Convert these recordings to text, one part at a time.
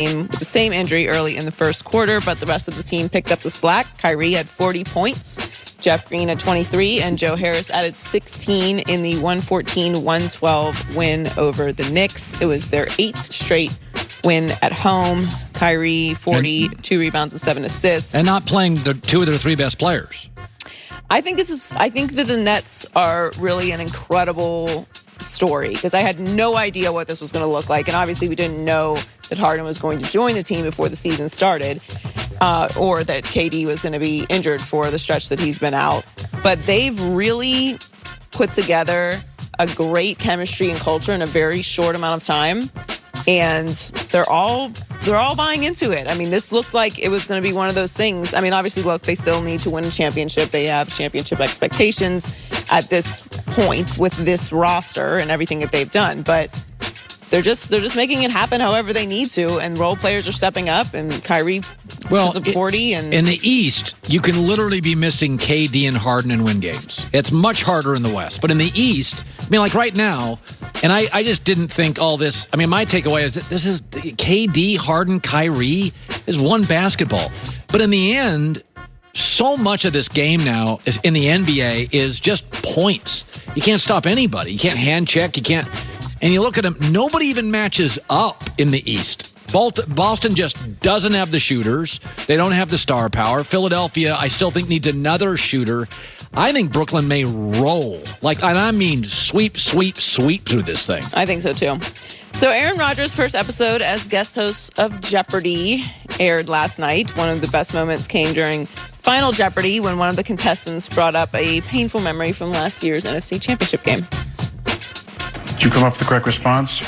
with the same injury early in the first quarter, but the rest of the team picked up the slack. Kyrie had 40 points, Jeff Green had 23, and Joe Harris added 16 in the 114-112 win over the Knicks. It was their 8th straight win at home. Kyrie, 40, 2 rebounds and 7 assists. And not playing the 2 of their 3 best players. I think that the Nets are really an incredible story because I had no idea what this was going to look like. And obviously we didn't know that Harden was going to join the team before the season started or that KD was going to be injured for the stretch that he's been out. But they've really put together a great chemistry and culture in a very short amount of time. And they're all buying into it. I mean, this looked like it was going to be one of those things. I mean, obviously, look, they still need to win a championship. They have championship expectations at this point with this roster and everything that they've done. But they're just making it happen however they need to, and role players are stepping up. And Kyrie puts up 40. And in the East, you can literally be missing KD and Harden and win games. It's much harder in the West, but in the East, I mean, like right now. And I just didn't think all this. I mean, my takeaway is that this is KD, Harden, Kyrie is one basketball. But in the end, so much of this game now in the NBA is just points. You can't stop anybody. You can't hand check. You can't. And you look at them, nobody even matches up in the East. Boston just doesn't have the shooters. They don't have the star power. Philadelphia, I still think, needs another shooter. I think Brooklyn may roll. And I mean sweep through this thing. I think so, too. So Aaron Rodgers' first episode as guest host of Jeopardy aired last night. One of the best moments came during Final Jeopardy when one of the contestants brought up a painful memory from last year's NFC Championship game. Did you come up with the correct response?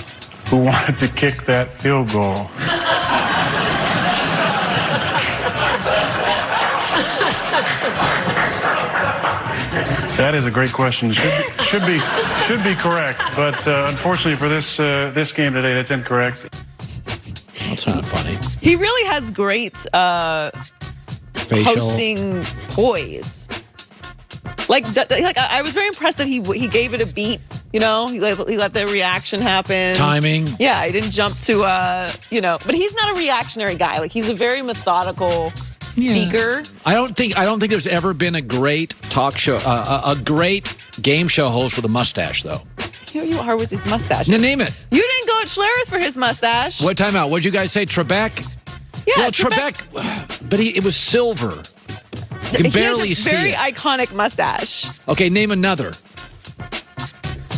Who wanted to kick that field goal? That is a great question. Should be correct, but unfortunately for this game today, that's incorrect. That's not funny. He really has great hosting poise. I was very impressed that he gave it a beat. You know, he let the reaction happen. Timing. Yeah, he didn't jump to but he's not a reactionary guy. Like, he's a very methodical speaker. Yeah. I don't think there's ever been a great talk show, a great game show host with a mustache, though. Here you are with his mustache. Now, name it. You didn't go at Schlereth for his mustache. What timeout? What'd you guys say? Trebek? Yeah, well, Trebek, but it was silver. You can barely see it. Very iconic mustache. Okay, name another.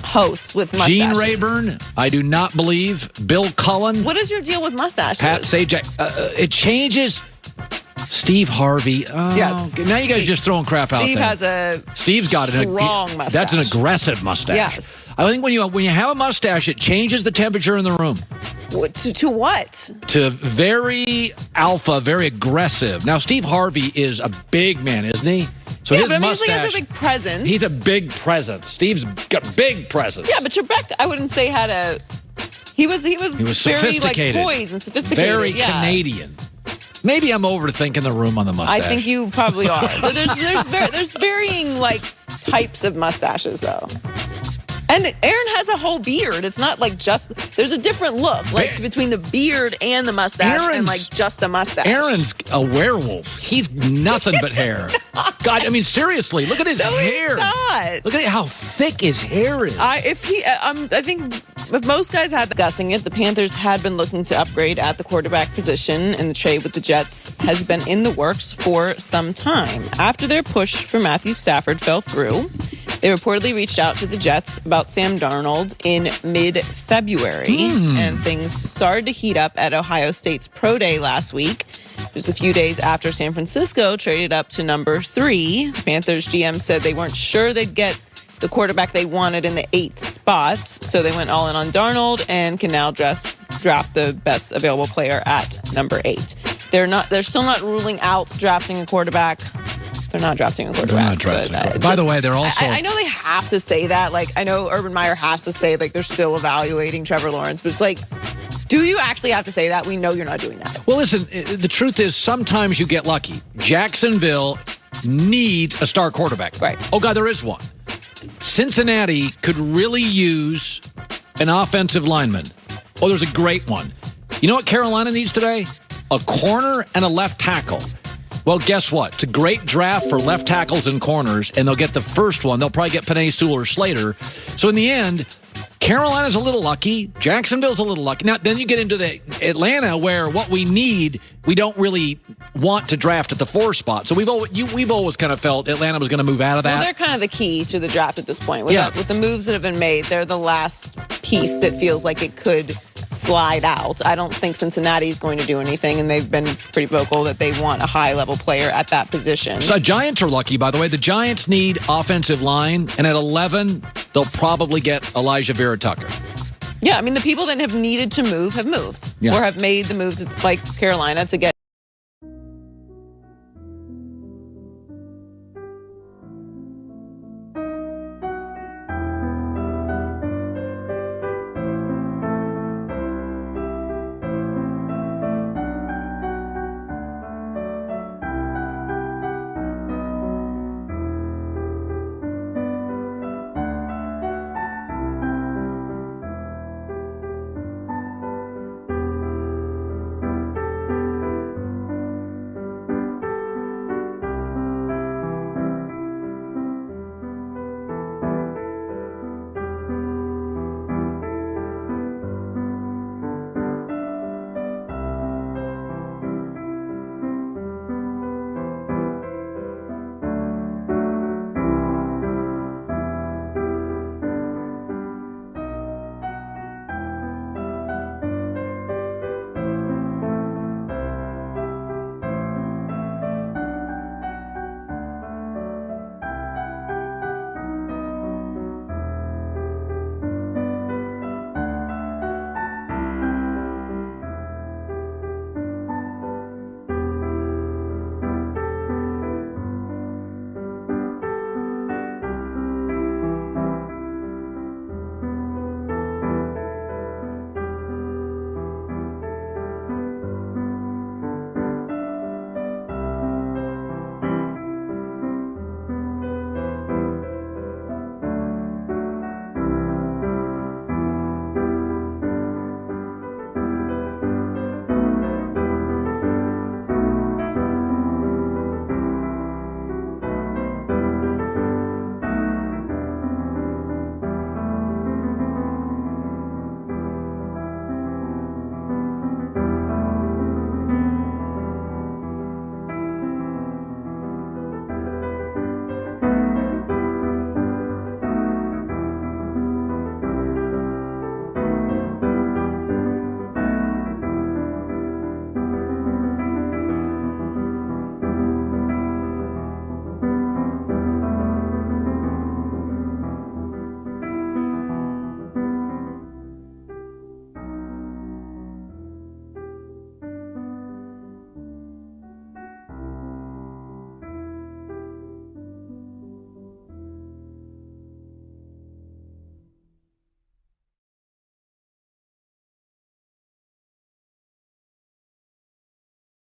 Host with mustaches. Gene Rayburn, I do not believe. Bill Cullen. What is your deal with mustaches? Pat Sajak. It changes. Steve Harvey. Oh, yes. Now you guys are just throwing crap out there. Steve's got a strong mustache. That's an aggressive mustache. Yes. I think when you have a mustache, it changes the temperature in the room. To what? To very alpha, very aggressive. Now, Steve Harvey is a big man, isn't he? So his mustache, he has a big presence. He's a big presence. Steve's got big presence. Yeah, but Trebek, I wouldn't say had a. He was very sophisticated, poised and sophisticated. Very Canadian. Maybe I'm overthinking the room on the mustache. I think you probably are. There's varying types of mustaches though. And Aaron has a whole beard. It's not there's a different look between the beard and the mustache and just a mustache. Aaron's a werewolf. He's nothing but hair. God, I mean, seriously, look at his hair. He's not. Look at how thick his hair is. I think if most guys had discussing it, the Panthers had been looking to upgrade at the quarterback position, and the trade with the Jets has been in the works for some time. After their push for Matthew Stafford fell through, they reportedly reached out to the Jets about Sam Darnold in mid-February, and things started to heat up at Ohio State's Pro Day last week. Just a few days after San Francisco traded up to number 3, the Panthers GM said they weren't sure they'd get the quarterback they wanted in the 8th spot, so they went all in on Darnold and can now draft the best available player at number 8. They're still not ruling out drafting a quarterback. They're not drafting a quarterback. By the way, they're also. I know they have to say that. I know Urban Meyer has to say they're still evaluating Trevor Lawrence, but it's do you actually have to say that? We know you're not doing that. Well, listen, the truth is sometimes you get lucky. Jacksonville needs a star quarterback. Right. Oh, God, there is one. Cincinnati could really use an offensive lineman. Oh, there's a great one. You know what Carolina needs today? A corner and a left tackle. Well, guess what? It's a great draft for left tackles and corners, and they'll get the first one. They'll probably get Penei Sewell or Slater. So in the end, Carolina's a little lucky. Jacksonville's a little lucky. Now, then you get into the Atlanta, where what we need, we don't really want to draft at the 4 spot. So we've always kind of felt Atlanta was going to move out of that. Well, they're kind of the key to the draft at this point. With the moves that have been made, they're the last piece that feels like it could slide out. I don't think Cincinnati's going to do anything, and they've been pretty vocal that they want a high-level player at that position. So Giants are lucky, by the way. The Giants need offensive line, and at 11, they'll probably get Elijah Vera Tucker. Yeah, I mean, the people that have needed to move have moved or have made the moves like Carolina to get